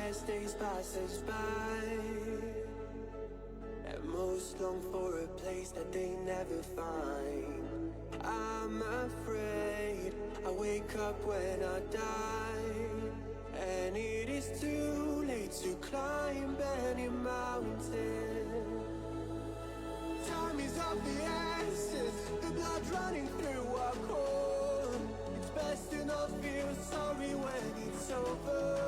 as days pass us by, and most long for a place that they never find. I'm afraid I wake up when I die, and it is too late to climb any mountain. Time is of the essence, the blood running through our core. It's best to not feel sorry when it's over.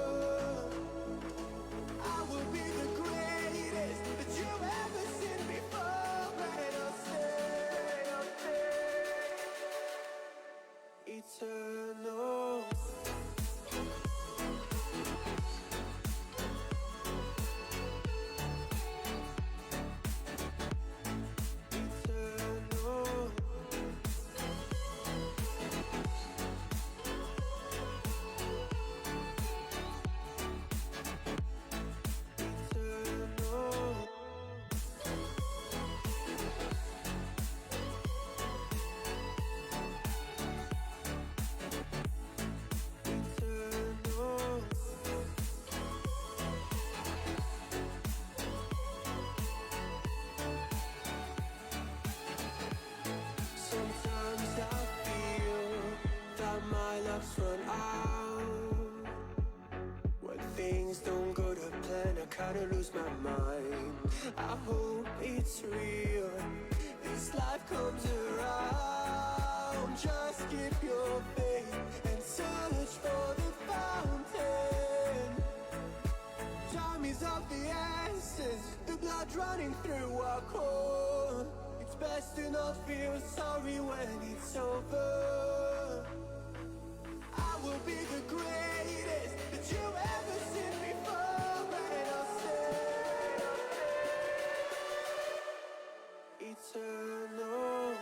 I will be the greatest that you've ever seen before, and I'll stay eternal. Run out when things don't go to plan. I kinda lose my mind. I hope it's real, this life comes around. Just keep your faith and search for the fountain. Time is of the essence, the blood running through our core. It's best to not feel sorry when it's over. Will be the greatest that you've ever seen before, and I'll stay eternal.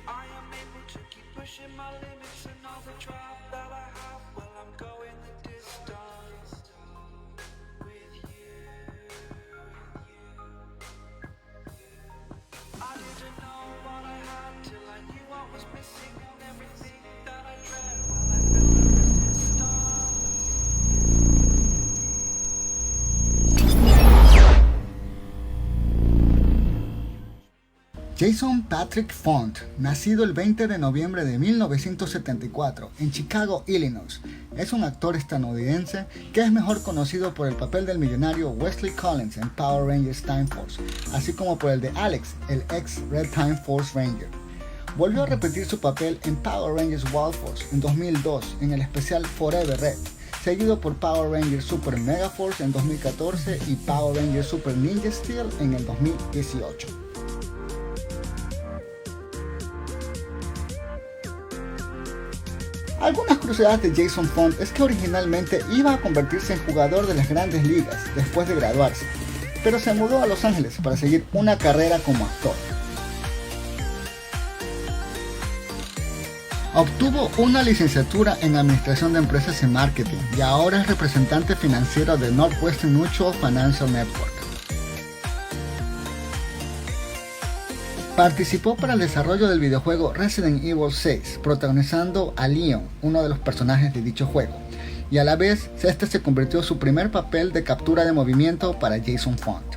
I am able to keep pushing my limits and all the drive that I have. Well, I'm going the distance with you. I didn't know what I had till I knew what was missing and everything that I dread. Well, I built a resistance. Jason Patrick Faunt, nacido el 20 de noviembre de 1974 en Chicago, Illinois, es un actor estadounidense que es mejor conocido por el papel del millonario Wesley Collins en Power Rangers Time Force, así como por el de Alex, el ex Red Time Force Ranger. Volvió a repetir su papel en Power Rangers Wild Force en 2002 en el especial Forever Red, seguido por Power Rangers Super Mega Force en 2014 y Power Rangers Super Ninja Steel en el 2018. Algunas curiosidades de Jason Faunt es que originalmente iba a convertirse en jugador de las grandes ligas después de graduarse, pero se mudó a Los Ángeles para seguir una carrera como actor. Obtuvo una licenciatura en Administración de Empresas y Marketing y ahora es representante financiero de Northwestern Mutual Financial Network. Participó para el desarrollo del videojuego Resident Evil 6, protagonizando a Leon, uno de los personajes de dicho juego, y a la vez este se convirtió en su primer papel de captura de movimiento para Jason Faunt.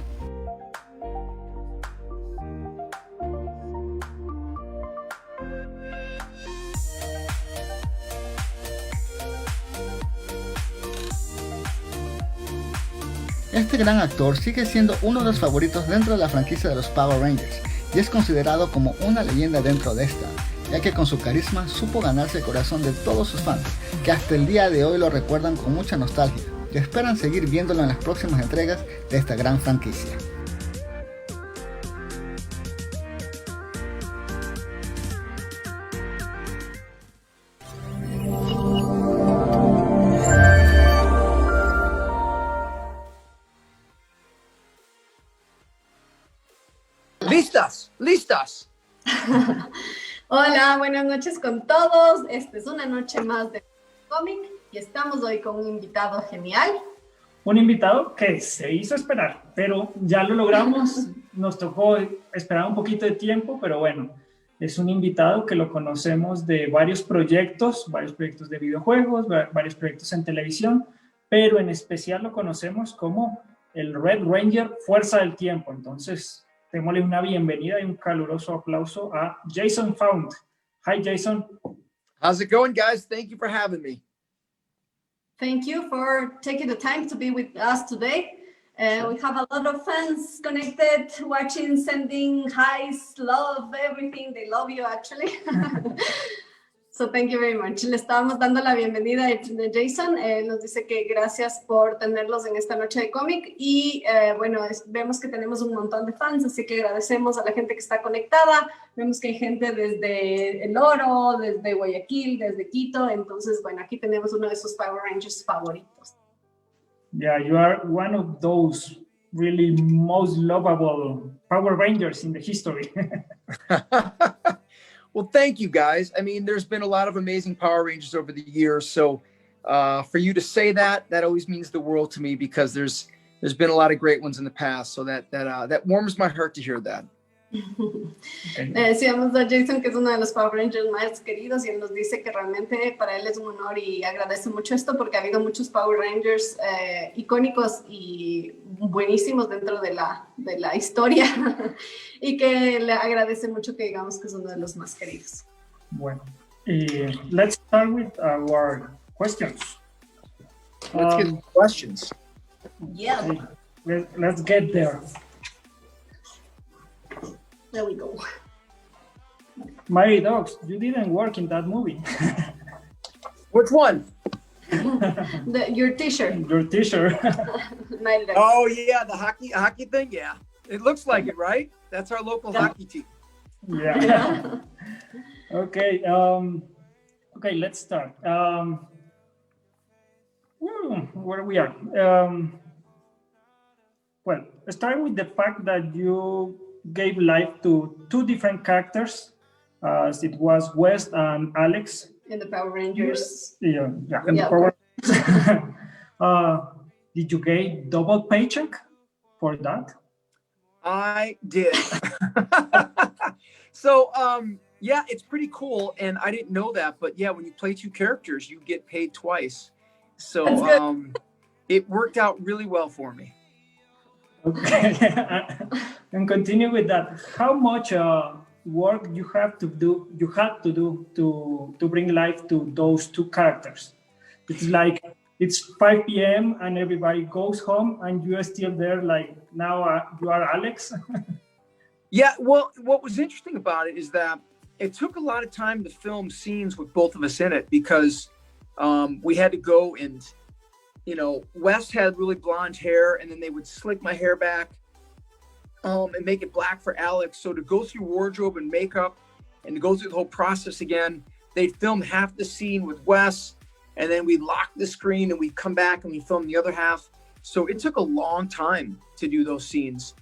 Este gran actor sigue siendo uno de los favoritos dentro de la franquicia de los Power Rangers, y es considerado como una leyenda dentro de esta, ya que con su carisma supo ganarse el corazón de todos sus fans, que hasta el día de hoy lo recuerdan con mucha nostalgia y esperan seguir viéndolo en las próximas entregas de esta gran franquicia. Listas. Hola, buenas noches con todos. Esta es una noche más de cómic y estamos hoy con un invitado genial. Un invitado que se hizo esperar, pero ya lo logramos. Nos tocó esperar un poquito de tiempo, pero bueno, es un invitado que lo conocemos de varios proyectos de videojuegos, varios proyectos en televisión, pero en especial lo conocemos como el Red Ranger Fuerza del Tiempo. Entonces, démosle una bienvenida y un caluroso aplauso a Jason Faunt. Hi, Jason. How's it going, guys? Thank you for having me. Thank you for taking the time to be with us today. We have a lot of fans connected, watching, sending highs, love, everything. They love you, actually. So thank you very much. Le estábamos dando la bienvenida a Jason. Nos dice que gracias por tenerlos en esta noche de cómic y bueno, vemos que tenemos un montón de fans, así que agradecemos a la gente que está conectada. Vemos que hay gente desde El Oro, desde Guayaquil, desde Quito. Entonces, bueno, aquí tenemos uno de sus Power Rangers favoritos. Yeah, you are one of those really most lovable Power Rangers in the history. Well, thank you, guys. I mean, there's been a lot of amazing Power Rangers over the years, so for you to say that always means the world to me, because there's been a lot of great ones in the past, so that warms my heart to hear that. Decíamos a Jason que es uno de los Power Rangers más queridos y él nos dice que realmente para él es un honor y agradece mucho esto porque ha habido muchos Power Rangers icónicos y buenísimos dentro de la historia y que le agradece mucho que digamos que es uno de los más queridos. Bueno, let's start with our questions. Let's get questions. Yeah. Let's get there. There we go. Mighty Dogs, you didn't work in that movie. Which one? Your t-shirt. Your t-shirt. Oh yeah, the hockey thing. Yeah, it looks like it, right? That's our local hockey team. Yeah. Okay. Okay. Let's start. Where we are. Well, start with the fact that you gave life to two different characters as it was West and Alex. In the Power Rangers. Yeah, in the Power Rangers. Did you get double paycheck for that? I did. So, yeah, it's pretty cool. And I didn't know that, but yeah, when you play two characters, you get paid twice. So, it worked out really well for me. Okay. And continue with that. How much work you had to do to bring life to those two characters? It's like it's 5 p.m. and everybody goes home and you are still there like now you are Alex. Yeah, well, what was interesting about it is that it took a lot of time to film scenes with both of us in it because we had to go and, you know, Wes had really blonde hair and then they would slick my hair back and make it black for Alex. So to go through wardrobe and makeup and to go through the whole process again, they'd film half the scene with Wes and then we'd lock the screen and we'd come back and we'd film the other half. So it took a long time to do those scenes.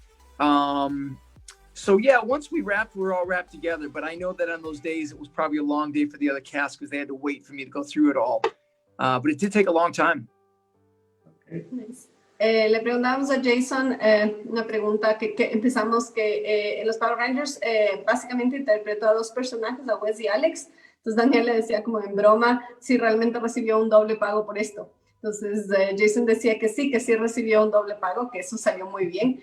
So yeah, once we wrapped, we were all wrapped together. But I know that on those days, it was probably a long day for the other cast because they had to wait for me to go through it all. But it did take a long time. Okay. Nice. Le preguntamos a Jason una pregunta que empezamos que en los Power Rangers básicamente interpretó a dos personajes, a Wes y Alex. Entonces Daniel le decía como en broma si realmente recibió un doble pago por esto. Entonces Jason decía que sí recibió un doble pago, que eso salió muy bien.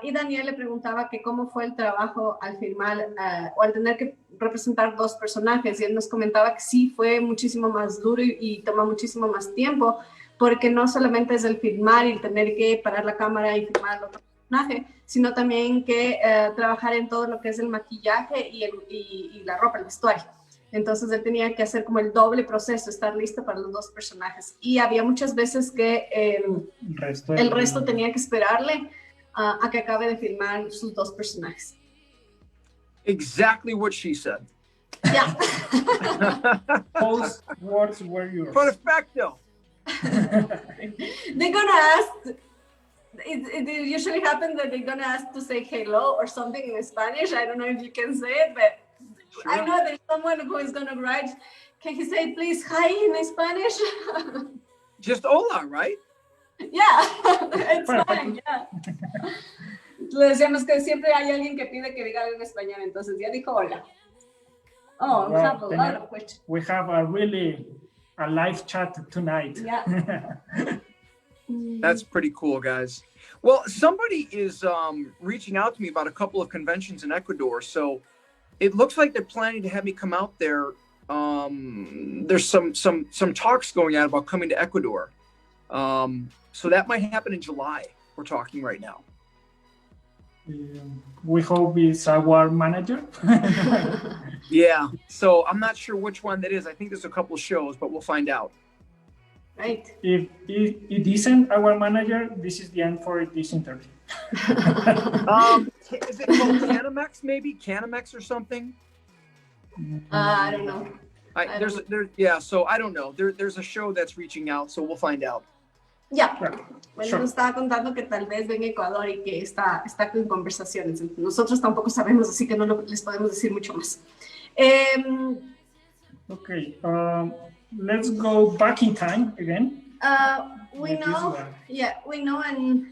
Y Daniel le preguntaba que cómo fue el trabajo al filmar o al tener que representar dos personajes y él nos comentaba que sí fue muchísimo más duro y toma muchísimo más tiempo porque no solamente es el filmar y tener que parar la cámara y filmar al otro personaje, sino también que trabajar en todo lo que es el maquillaje y la ropa, el vestuario. Entonces él tenía que hacer como el doble proceso, estar listo para los dos personajes y había muchas veces que el resto tenía que esperarle a que acabe de filmar sus dos personajes. Exactly what she said. Yeah. Those words were yours. Perfecto. They're gonna ask, it usually happens that they're gonna ask to say hello or something in Spanish. I don't know if you can say it, but sure. I know there's someone who is gonna write, can he say please hi in Spanish? Just hola, right? Yeah, it's fine, yeah. Le decíamos que siempre hay alguien que pide que diga algo en español, entonces ya dijo hola. Oh, we have a lot of questions. We have a live chat tonight. Yeah. That's pretty cool, guys. Well, somebody is reaching out to me about a couple of conventions in Ecuador, so it looks like they're planning to have me come out there. There's some talks going on about coming to Ecuador. So that might happen in July. We're talking right now. We hope it's our manager. Yeah. So I'm not sure which one that is. I think there's a couple of shows, but we'll find out. Right. If it isn't our manager, this is the end for this interview. Is it called Canamex? Maybe Canamex or something. I don't know. Yeah. So I don't know. There's a show that's reaching out, so we'll find out. Ya, bueno, nos estaba contando que tal vez ven Ecuador y que está con conversaciones. Nosotros tampoco sabemos, así que no les podemos decir mucho más. Okay, let's go back in time again. We know, and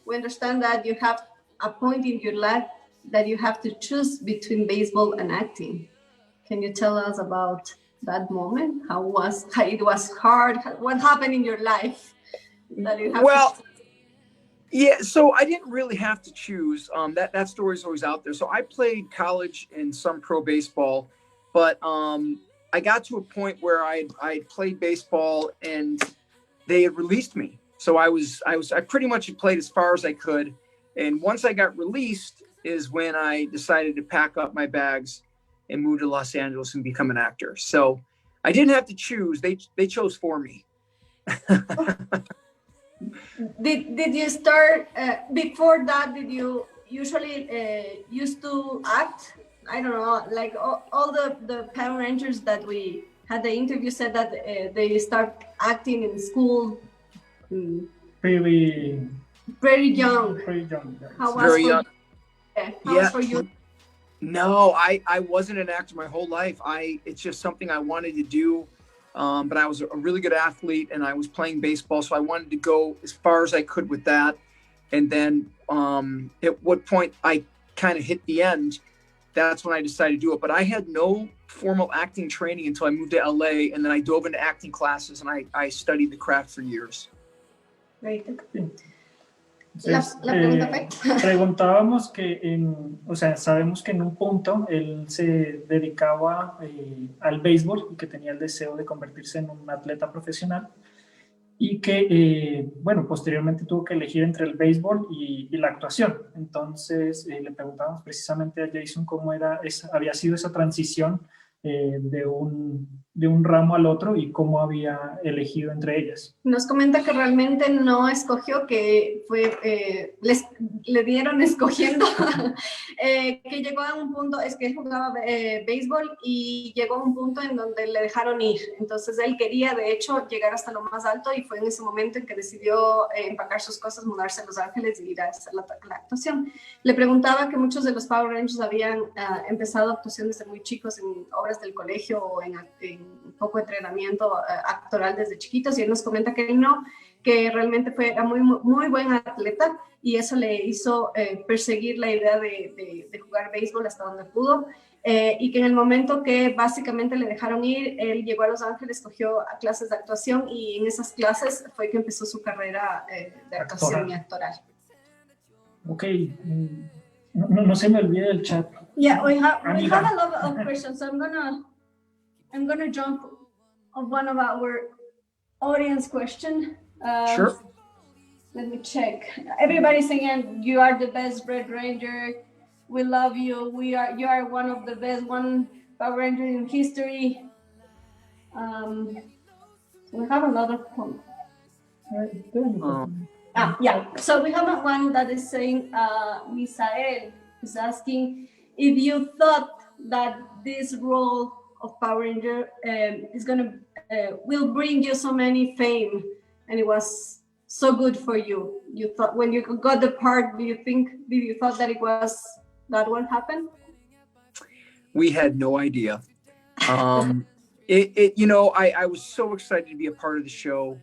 we understand that you have a point in your life that you have to choose between baseball and acting. Can you tell us about that moment? How it was hard? What happened in your life? Yeah, so I didn't really have to choose. That story is always out there. So I played college and some pro baseball, but I got to a point where I played baseball and they had released me. So I pretty much had played as far as I could. And once I got released is when I decided to pack up my bags and move to Los Angeles and become an actor. So I didn't have to choose. They chose for me. Did you start before that? Did you usually used to act? I don't know, like all the Power Rangers that we had the interview said that they start acting in school Very young. Very young. How was very young. How was for you? No, I wasn't an actor my whole life. It's just something I wanted to do. But I was a really good athlete and I was playing baseball. So I wanted to go as far as I could with that. And then at what point I kind of hit the end, that's when I decided to do it. But I had no formal acting training until I moved to LA. And then I dove into acting classes and I studied the craft for years. Great. Entonces, La pregunta fue. preguntábamos o sea, sabemos que en un punto él se dedicaba al béisbol y que tenía el deseo de convertirse en un atleta profesional y que, bueno, posteriormente tuvo que elegir entre el béisbol y la actuación. Entonces, le preguntábamos precisamente a Jason cómo había sido esa transición de un ramo al otro y cómo había elegido entre ellas. Nos comenta que realmente no escogió, que le dieron escogiendo, que llegó a un punto, es que él jugaba béisbol y llegó a un punto en donde le dejaron ir. Entonces él quería, de hecho, llegar hasta lo más alto y fue en ese momento en que decidió empacar sus cosas, mudarse a Los Ángeles y ir a hacer la actuación. Le preguntaba que muchos de los Power Rangers habían empezado actuación desde muy chicos en obras del colegio o en poco entrenamiento actoral desde chiquitos, y él nos comenta que él no, que realmente era muy, muy buen atleta y eso le hizo perseguir la idea de jugar béisbol hasta donde pudo, y que en el momento que básicamente le dejaron ir, él llegó a Los Ángeles, cogió clases de actuación y en esas clases fue que empezó su carrera de actuación y actoral. Ok, no se me olvide el chat. Yeah, we have a lot of questions, so I'm gonna jump on one of our audience question. Sure. Let me check. Everybody's saying you are the best Red Ranger. We love you. You are one of the best Power Ranger in history. We have a lot of yeah. So we have one that is saying, Misael is asking if you thought that this role of Power Ranger will bring you so many fame, and it was so good for you. You thought when you got the part, did you thought that that would happen? We had no idea. I was so excited to be a part of the show.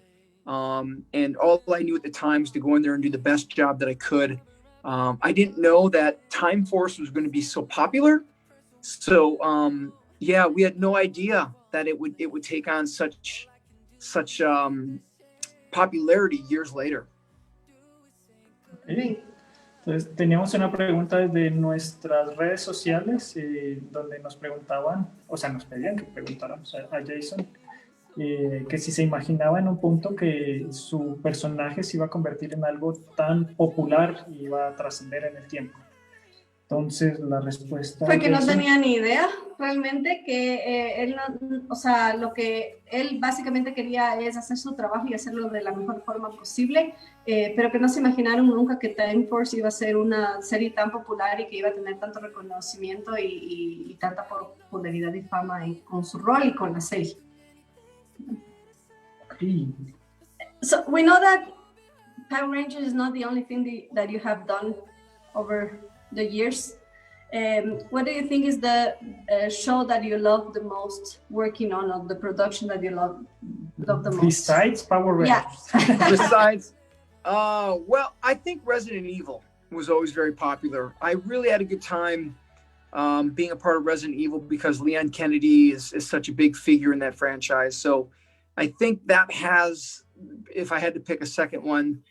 And all I knew at the time was to go in there and do the best job that I could. I didn't know that Time Force was going to be so popular. So, yeah, we had no idea that it would take on such popularity years later. Okay. Entonces, teníamos una pregunta desde nuestras redes sociales donde nos preguntaban, o sea, nos pedían que preguntáramos a Jason que si se imaginaba en un punto que su personaje se iba a convertir en algo tan popular y iba a trascender en el tiempo. Entonces la respuesta fue que no tenía ni idea realmente, que él no, o sea, lo que él básicamente quería es hacer su trabajo y hacerlo de la mejor forma posible, pero que no se imaginaron nunca que Time Force iba a ser una serie tan popular y que iba a tener tanto reconocimiento y tanta popularidad y fama con su rol y con la serie. So we know that Power Rangers is not the only thing that you have done over the years. What do you think is the show that you love the most working on, or the production that you love the most? Besides Power Rangers. Yeah. Besides, well, I think Resident Evil was always very popular. I really had a good time being a part of Resident Evil because Leon Kennedy is such a big figure in that franchise. So I think that has, if I had to pick a second one,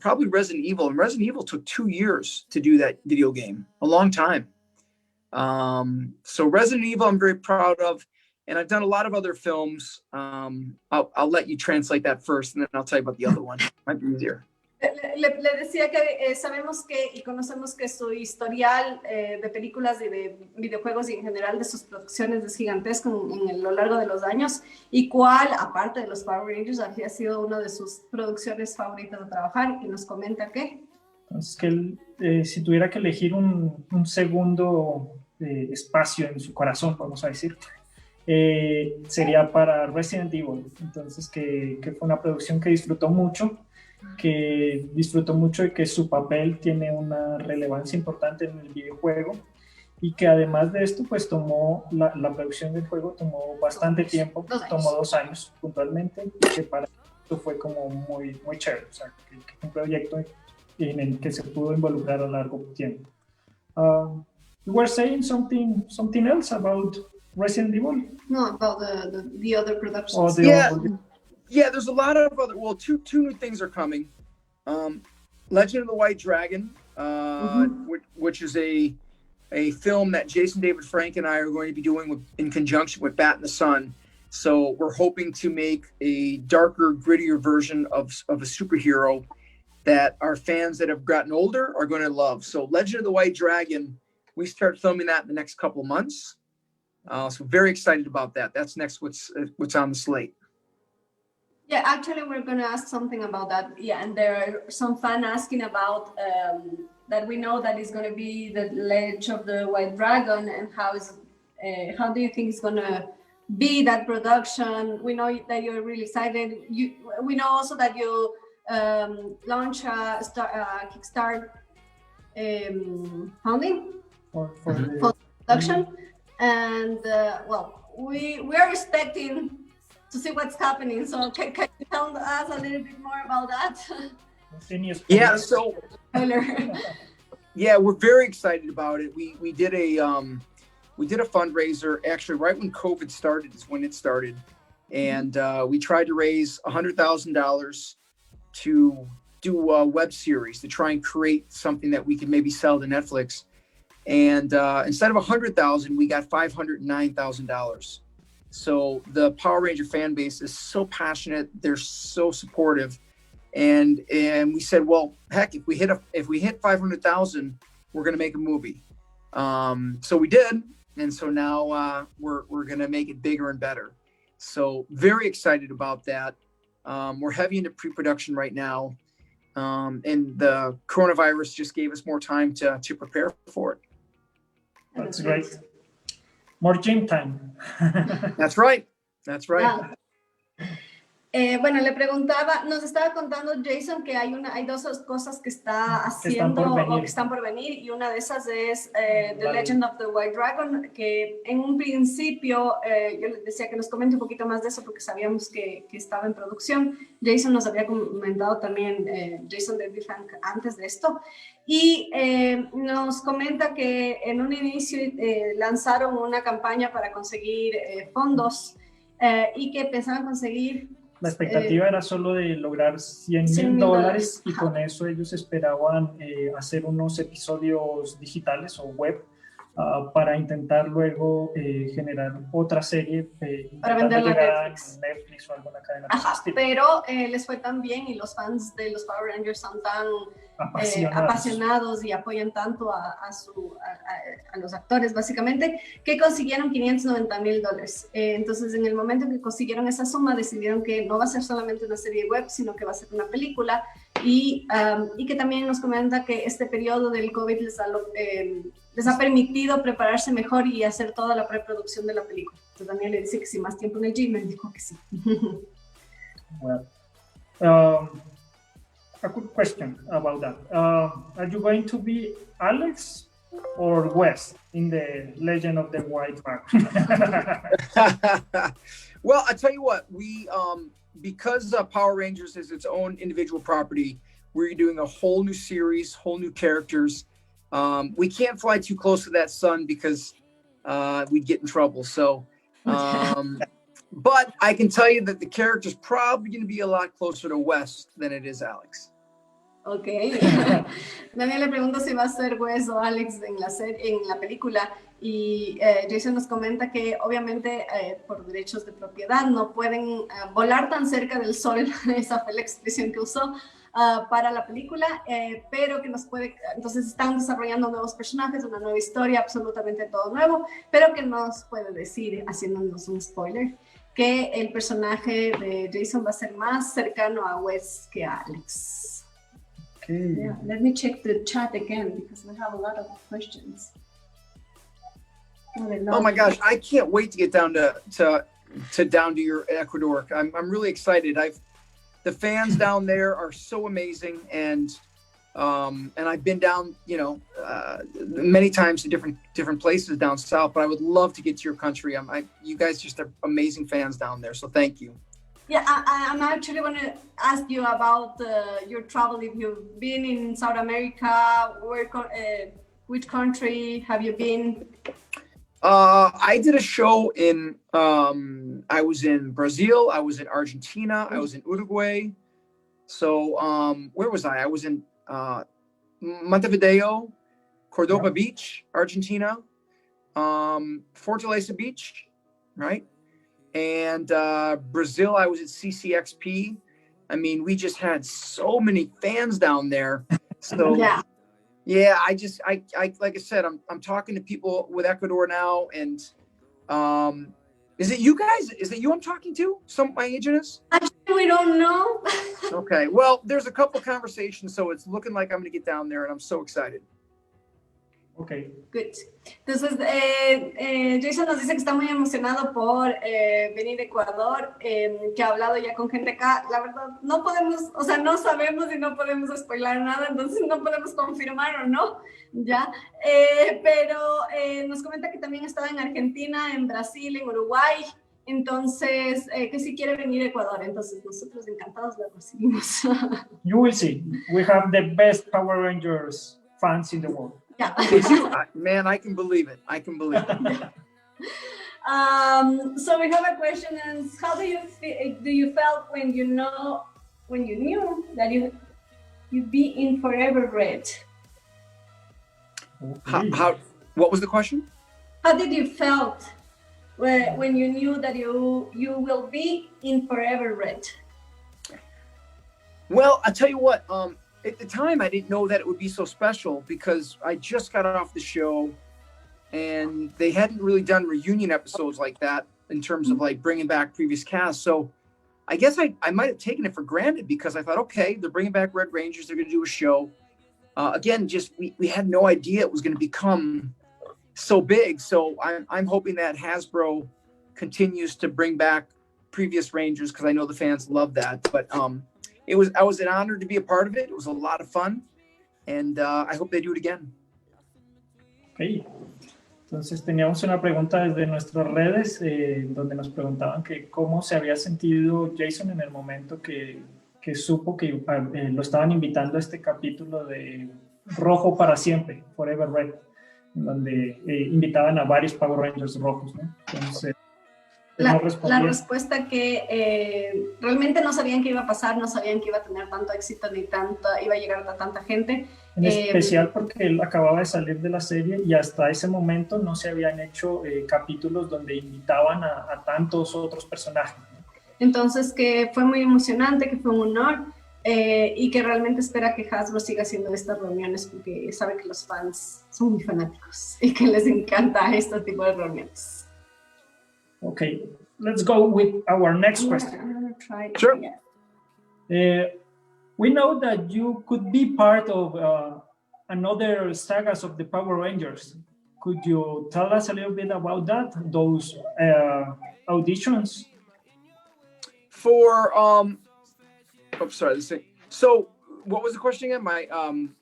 probably Resident Evil. And Resident Evil took 2 years to do that video game, a long time. So Resident Evil I'm very proud of. And I've done a lot of other films. I'll let you translate that first, and then I'll tell you about the other one. Might be easier. Le decía que sabemos que y conocemos que su historial de películas y de videojuegos y en general de sus producciones es gigantesco en lo largo de los años, y cuál, aparte de los Power Rangers, había sido una de sus producciones favoritas de trabajar, y nos comenta que... Entonces, que él, si tuviera que elegir un segundo espacio en su corazón, vamos a decir, sería para Resident Evil. Entonces, que fue una producción que disfrutó mucho y que su papel tiene una relevancia importante en el videojuego y que además de esto, pues tomó, la producción del juego tomó bastante tiempo, tomó 2 años puntualmente, y que para esto fue como muy, muy chévere, o sea, que un proyecto en el que se pudo involucrar a largo tiempo. You were saying something else about Resident Evil? No, about the other productions. Or the Yeah, there's a lot of other, well, two new things are coming. Legend of the White Dragon, which is a film that Jason David Frank and I are going to be doing in conjunction with Bat in the Sun. So we're hoping to make a darker, grittier version of a superhero that our fans that have gotten older are going to love. So Legend of the White Dragon, we start filming that in the next couple of months. So very excited about that. That's next what's on the slate. Yeah, actually, we're going to ask something about that. Yeah, and there are some fans asking about that we know that it's going to be the Legend of the White Dragon, and how do you think it's going to be that production? We know that you're really excited. We know also that you launch a Kickstart funding for production, and well, we are expecting to see what's happening. So can you tell us a little bit more about that? Yeah, so yeah, we're very excited about it. We did a fundraiser actually right when COVID started is when it started, and we tried to raise $100,000 to do a web series to try and create something that we could maybe sell to Netflix. And instead of $100,000, we got $509,000. So the Power Ranger fan base is so passionate. They're so supportive. And we said, well, heck, if we hit 500,000, we're going to make a movie. So we did. And so now we're going to make it bigger and better. So very excited about that. We're heavy into pre-production right now. And the coronavirus just gave us more time to prepare for it. That's great. More gym time. That's right. That's right. Yeah. Bueno, le preguntaba, nos estaba contando Jason que hay dos cosas que está haciendo o que están por venir, y una de esas es The Legend of the White Dragon, que en un principio yo les decía que nos comente un poquito más de eso porque sabíamos que estaba en producción. Jason nos había comentado también, Jason David Frank, antes de esto, y nos comenta que en un inicio lanzaron una campaña para conseguir fondos y que pensaban conseguir. La expectativa era solo de lograr $100,000 y con eso ellos esperaban hacer unos episodios digitales o web para intentar luego generar otra serie para venderla a Netflix o alguna cadena. Pero les fue tan bien y los fans de los Power Rangers son tan apasionados y apoyan tanto a los actores básicamente, que consiguieron $590,000. Entonces en el momento en que consiguieron esa suma decidieron que no va a ser solamente una serie web, sino que va a ser una película, y que también nos comenta que este periodo del COVID les ha permitido prepararse mejor y hacer toda la preproducción de la película. Entonces Daniel le dice que si más tiempo en el gym, él dijo que sí. Well, a quick question about that. Are you going to be Alex or Wes in the Legend of the White Dragon? Well, I tell you what, we because Power Rangers is its own individual property, we're doing a whole new series, whole new characters. We can't fly too close to that sun because we'd get in trouble. So, but I can tell you that the character's probably going to be a lot closer to Wes than it is Alex. Ok. Daniel le pregunta si va a ser Wes o Alex en la película, y Jason nos comenta que obviamente por derechos de propiedad no pueden volar tan cerca del sol, esa fue la expresión que usó para la película, pero que nos puede, entonces están desarrollando nuevos personajes, una nueva historia, absolutamente todo nuevo, pero que nos puede decir, haciéndonos un spoiler, que el personaje de Jason va a ser más cercano a Wes que a Alex. Okay. Yeah, let me check the chat again because we have a lot of questions. Oh my gosh, I can't wait to get down to your Ecuador. I'm really excited. The fans down there are so amazing, and And I've been down, many times to different places down south. But I would love to get to your country. You guys just are amazing fans down there. So thank you. Yeah, I'm actually want to ask you about your travel. If you've been in South America, which country have you been? I did a show in. I was in Brazil. I was in Argentina. I was in Uruguay. So where was I? I was in Montevideo, Cordoba Beach, Argentina, Fortaleza Beach, right? And Brazil, I was at CCXP. I mean, we just had so many fans down there. So yeah, I like I said, I'm talking to people with Ecuador now, and is it you guys? Is it you I'm talking to? My agent is? Actually, we don't know. Okay, well, there's a couple conversations, so it's looking like I'm going to get down there, and I'm so excited. Okay. Good. Entonces, Jason nos dice que está muy emocionado por venir a Ecuador, que ha hablado ya con gente acá. La verdad, no podemos, o sea, no sabemos y no podemos spoilar nada, entonces no podemos confirmar o no, ¿ya? Pero nos comenta que también estaba en Argentina, en Brasil, en Uruguay, entonces, que si quiere venir a Ecuador, entonces nosotros encantados lo recibimos. You will see. We have the best Power Rangers fans in the world. Yeah. Man, I can believe it. I can believe it. So we have a question, and how do you felt when you knew that you'd be in Forever Red? How? What was the question? How did you felt when you knew that you will be in Forever Red? Well, I'll tell you what. At the time, I didn't know that it would be so special because I just got off the show and they hadn't really done reunion episodes like that in terms of like bringing back previous casts. So I guess I might have taken it for granted because I thought, okay, they're bringing back Red Rangers. They're going to do a show. Again, just we had no idea it was going to become so big. So I'm hoping that Hasbro continues to bring back previous Rangers because I know the fans love that. But I was an honor to be a part of it. It was a lot of fun, and I hope they do it again. Okay. Entonces teníamos una pregunta desde nuestras redes donde nos preguntaban que cómo se había sentido Jason en el momento que supo que lo estaban invitando a este capítulo de Rojo para Siempre, Forever Red, donde invitaban a varios Power Rangers rojos, ¿no? Entonces, la respuesta que realmente no sabían qué iba a pasar, no sabían que iba a tener tanto éxito ni iba a llegar a tanta gente. En especial porque él acababa de salir de la serie y hasta ese momento no se habían hecho capítulos donde invitaban a tantos otros personajes, ¿no? Entonces que fue muy emocionante, que fue un honor y que realmente espera que Hasbro siga haciendo estas reuniones porque sabe que los fans son muy fanáticos y que les encanta este tipo de reuniones. Okay, let's go with our next question. I'm gonna try Sure. We know that you could be part of another sagas of the Power Rangers. Could you tell us a little bit about that, those auditions? For sorry, this thing. So what was the question again?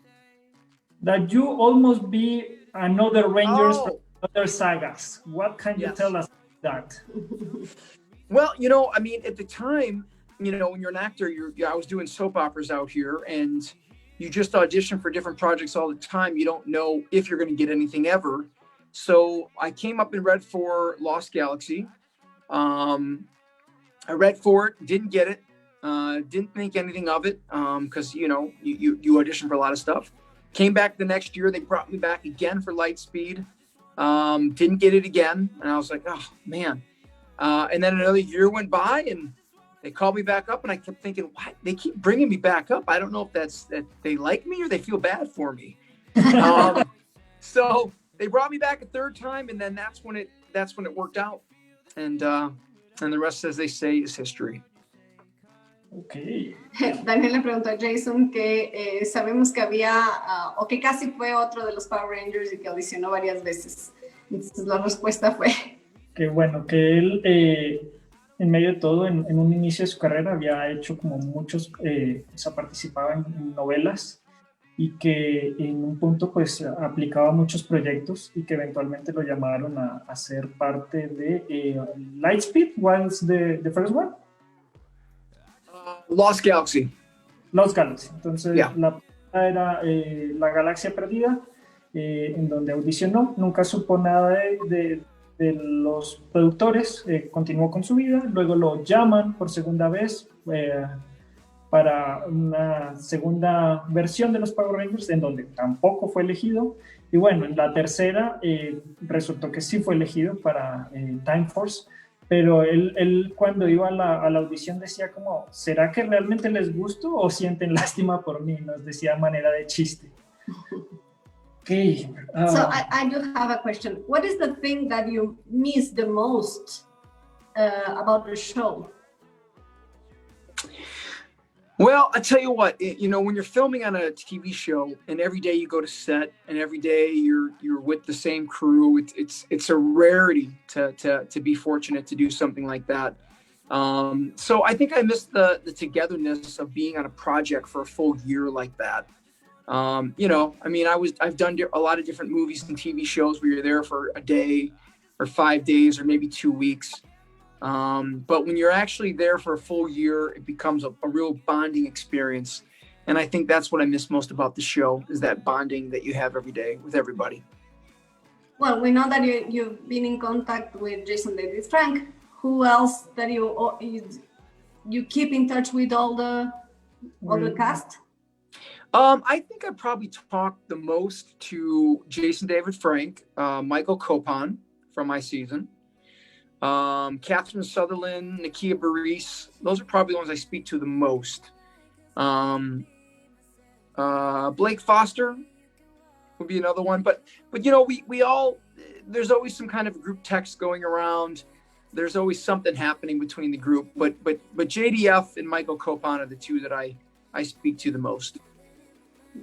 That you almost be another Rangers Oh. from other sagas. What can you Yes. tell us about that? Well, I mean, at the time, when you're an actor, I was doing soap operas out here, and you just audition for different projects all the time. You don't know if you're going to get anything ever. So I came up and read for Lost Galaxy. I read for it, didn't get it, didn't think anything of it, because you audition for a lot of stuff. Came back the next year, they brought me back again for Lightspeed. Didn't get it again, and I was like, oh man. And then another year went by, and they called me back up, and I kept thinking, what? They keep bringing me back up. I don't know if that's that they like me or they feel bad for me. So they brought me back a third time, and then that's when it worked out. And the rest, as they say, is history. Okay. Daniel le preguntó a Jason que sabemos que había, o que casi fue otro de los Power Rangers y que audicionó varias veces. Entonces la respuesta fue... Que bueno, que él en medio de todo, en un inicio de su carrera había hecho como muchos, o sea, participaba en novelas y que en un punto pues aplicaba muchos proyectos y que eventualmente lo llamaron a ser parte de Lightspeed. ¿Was the first one? Lost Galaxy. Lost Galaxy. Entonces, Yeah. la era La Galaxia Perdida, en donde audicionó. Nunca supo nada de los productores, continuó con su vida. Luego lo llaman por segunda vez para una segunda versión de los Power Rangers, en donde tampoco fue elegido. Y bueno, en la tercera resultó que sí fue elegido para Time Force. Pero él cuando iba a la audición decía como, ¿será que realmente les gusto o sienten lástima por mí? Nos decía a manera de chiste. Okay. So I do have a question. What is the thing that you miss the most about the show? Well, I tell you what, when you're filming on a TV show and every day you go to set and every day you're with the same crew, it's a rarity to be fortunate to do something like that. So I think I missed the togetherness of being on a project for a full year like that. I've done a lot of different movies and TV shows where you're there for a day or 5 days or maybe 2 weeks. But when you're actually there for a full year, it becomes a real bonding experience. And I think that's what I miss most about the show, is that bonding that you have every day with everybody. Well, we know that you've been in contact with Jason David Frank. Who else that you keep in touch with all the cast? I think I probably talked the most to Jason David Frank, Michael Copan from my season. Catherine Sutherland, Nakia Burris, those are probably the ones I speak to the most. Blake Foster would be another one, but we all, there's always some kind of group text going around. There's always something happening between the group, but JDF and Michael Copan are the two that I speak to the most.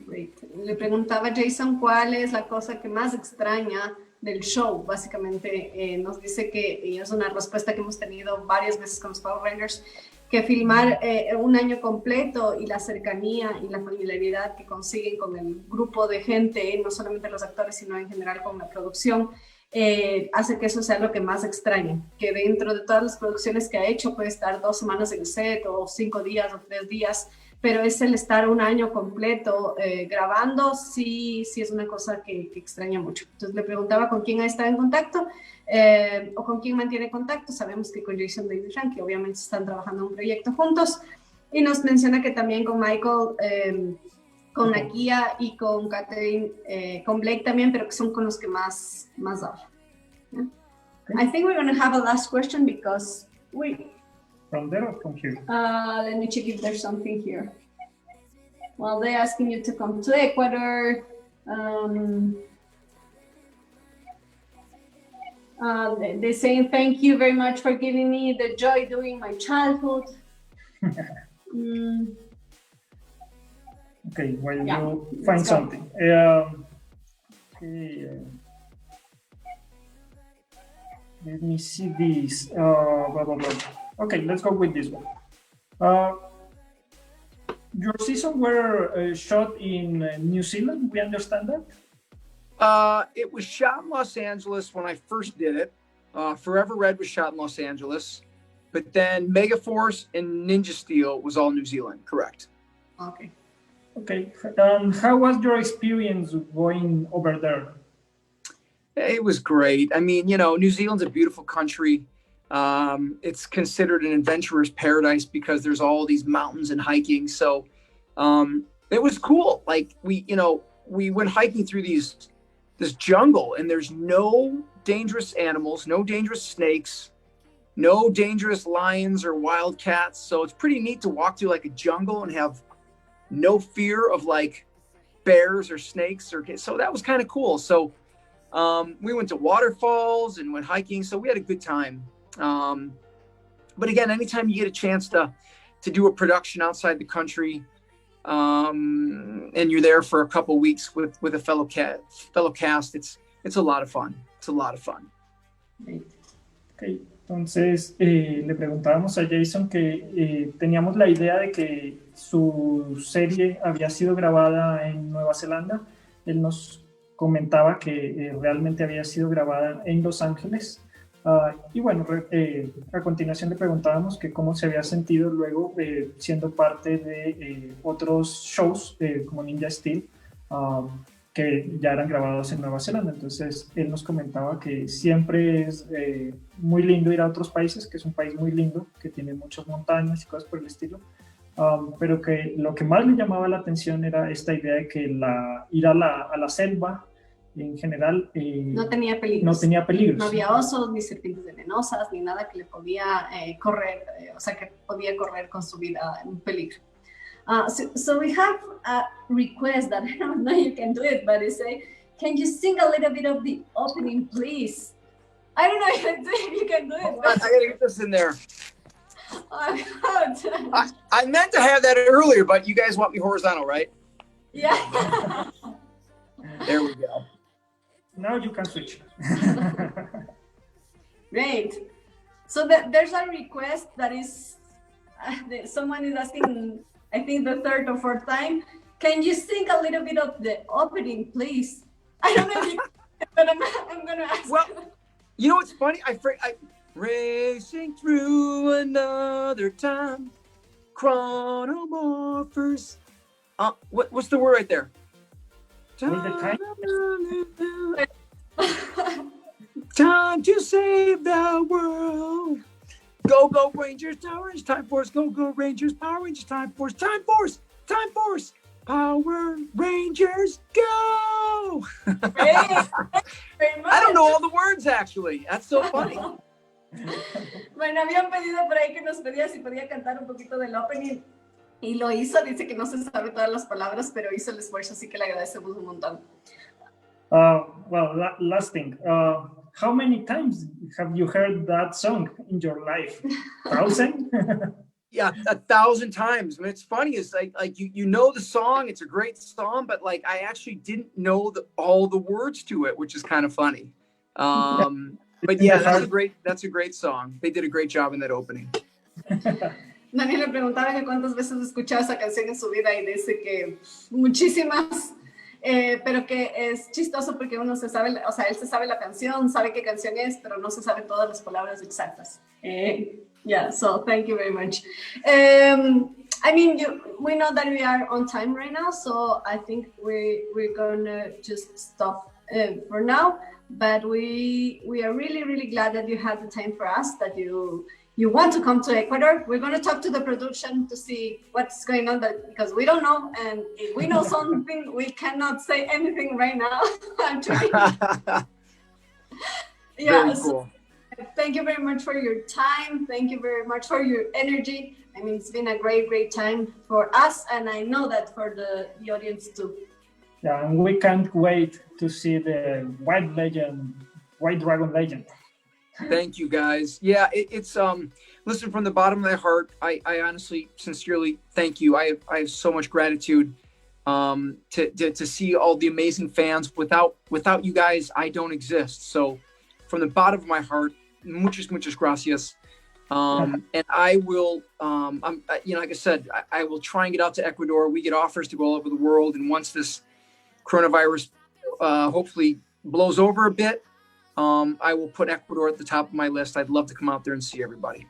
Great. Le preguntaba a Jason cuál es la cosa que más extraña del show. Básicamente nos dice que, y es una respuesta que hemos tenido varias veces con los Power Rangers, que filmar un año completo y la cercanía y la familiaridad que consiguen con el grupo de gente, no solamente los actores, sino en general con la producción, hace que eso sea lo que más extraña, que dentro de todas las producciones que ha hecho puede estar 2 semanas en el set o 5 días o 3 días, pero es el estar un año completo grabando, sí es una cosa que extraña mucho. Entonces le preguntaba con quién ha estado en contacto o con quién mantiene contacto. Sabemos que con Jason David Frank, que obviamente están trabajando en un proyecto juntos, y nos menciona que también con Michael, con Nakia y con Catherine, con Blake también, pero que son con los que más habla. Yeah? I think we're going to have a last question because From there or from here? Let me check if there's something here. Well, they're asking you to come to Ecuador. They're saying thank you very much for giving me the joy during my childhood. Okay, well, Yeah, you find let's go. something. Let me see this. Blah, blah, blah. Okay, let's go with this one. Your season were shot in New Zealand, we understand that? It was shot in Los Angeles when I first did it. Forever Red was shot in Los Angeles, but then Megaforce and Ninja Steel was all New Zealand, correct? Okay. Okay, how was your experience going over there? It was great. I mean, New Zealand's a beautiful country. It's considered an adventurer's paradise because there's all these mountains and hiking. So it was cool. Like we went hiking through this jungle, and there's no dangerous animals, no dangerous snakes, no dangerous lions or wild cats. So it's pretty neat to walk through like a jungle and have no fear of like bears or snakes. So that was kind of cool. So we went to waterfalls and went hiking. So we had a good time. But again, anytime you get a chance to do a production outside the country, and you're there for a couple weeks with a fellow cast, it's a lot of fun. It's a lot of fun. Okay. Entonces, le preguntábamos a Jason que teníamos la idea de que su serie había sido grabada en Nueva Zelanda. Él nos comentaba que realmente había sido grabada en Los Ángeles. Y bueno, a continuación le preguntábamos que cómo se había sentido luego siendo parte de otros shows como Ninja Steel, que ya eran grabados en Nueva Zelanda. Entonces, él nos comentaba que siempre es muy lindo ir a otros países, que es un país muy lindo, que tiene muchas montañas y cosas por el estilo, pero que lo que más le llamaba la atención era esta idea de que ir a la selva, en general, no tenía peligros. No tenía peligros. No había osos, ni serpientes venenosas, ni nada que le podía correr, o sea, que podía correr con su vida en peligro. So we have a request that I don't know you can do it, but it's say, can you sing a little bit of the opening, please? I don't know if you can do it. I gotta get this in there. Oh, God. I meant to have that earlier, but you guys want me horizontal, right? Yeah. There we go. Now you can switch. Great. So there's a request that is, someone is asking, I think the third or fourth time, can you sing a little bit of the opening, please? I don't know if you can, but I'm going to ask. Well, you know what's funny? I racing through another time, chronomorphers. What's the word right there? With the time. Time to save the world. Go, go, Rangers, Power Rangers, Time Force. Go, go, Rangers, Power Rangers, Time Force. Time Force, Time Force. Power Rangers, go! Great. I don't know all the words, actually. That's so funny. Bueno, habían pedido por ahí que nos pedía si podía cantar un poquito del opening y lo hizo. Dice que no se sabe todas las palabras, pero hizo el esfuerzo, así que le agradecemos un montón. Well, last thing. How many times have you heard that song in your life? 1,000? Yeah, 1,000 times. I mean, it's funny. It's like you know the song. It's a great song, but like I actually didn't know all the words to it, which is kind of funny. But yeah, that's a great song. They did a great job in that opening. Daniel le preguntaba que cuántas veces escuchaba esa canción en su vida y dice que muchísimas. Pero que es chistoso porque uno se sabe, o sea, él se sabe la canción, sabe qué canción es, pero no se sabe todas las palabras exactas. Yeah, so thank you very much. I mean, we know that we are on time right now, so I think we're gonna just stop for now. But we are really, really glad that you had the time for us, that you want to come to Ecuador. We're going to talk to the production to see what's going on, because we don't know. And if we know something, we cannot say anything right now. Actually. Yeah. Very cool. So thank you very much for your time. Thank you very much for your energy. I mean, it's been a great, great time for us. And I know that for the audience too. Yeah, and we can't wait to see the White Dragon Legend. Thank you, guys. Yeah, it's listen, from the bottom of my heart, I honestly, sincerely thank you. I have so much gratitude to see all the amazing fans. Without you guys, I don't exist. So from the bottom of my heart, muchas gracias. And I will, like I said, I will try and get out to Ecuador. We get offers to go all over the world, and once this coronavirus hopefully blows over a bit, I will put Ecuador at the top of my list. I'd love to come out there and see everybody.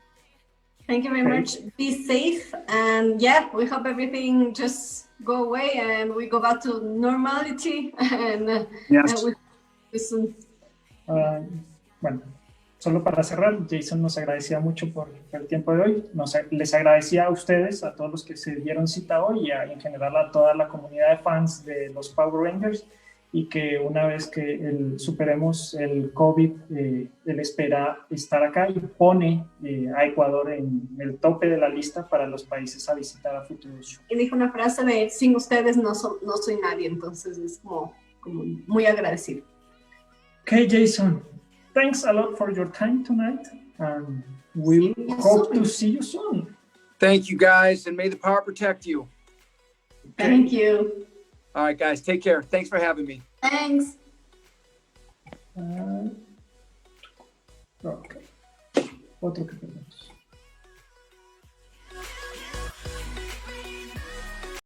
Thank you very much. Be safe. And yeah, we hope everything just go away and we go back to normality. And yes. Soon. Bueno, solo para cerrar, Jason nos agradecía mucho por el tiempo de hoy. Les agradecía a ustedes, a todos los que se dieron cita hoy y en general a toda la comunidad de fans de los Power Rangers, y que una vez que superemos el COVID, él espera estar acá y pone a Ecuador en el tope de la lista para los países a visitar a futuros. Y dijo una frase de, sin ustedes no soy nadie, entonces es como muy agradecido. Okay, Jason, thanks a lot for your time tonight, and we hope to see you soon. Thank you, guys, and may the power protect you. Thank you. All right, guys, take care. Thanks for having me. Thanks. Okay. otro que perdemos.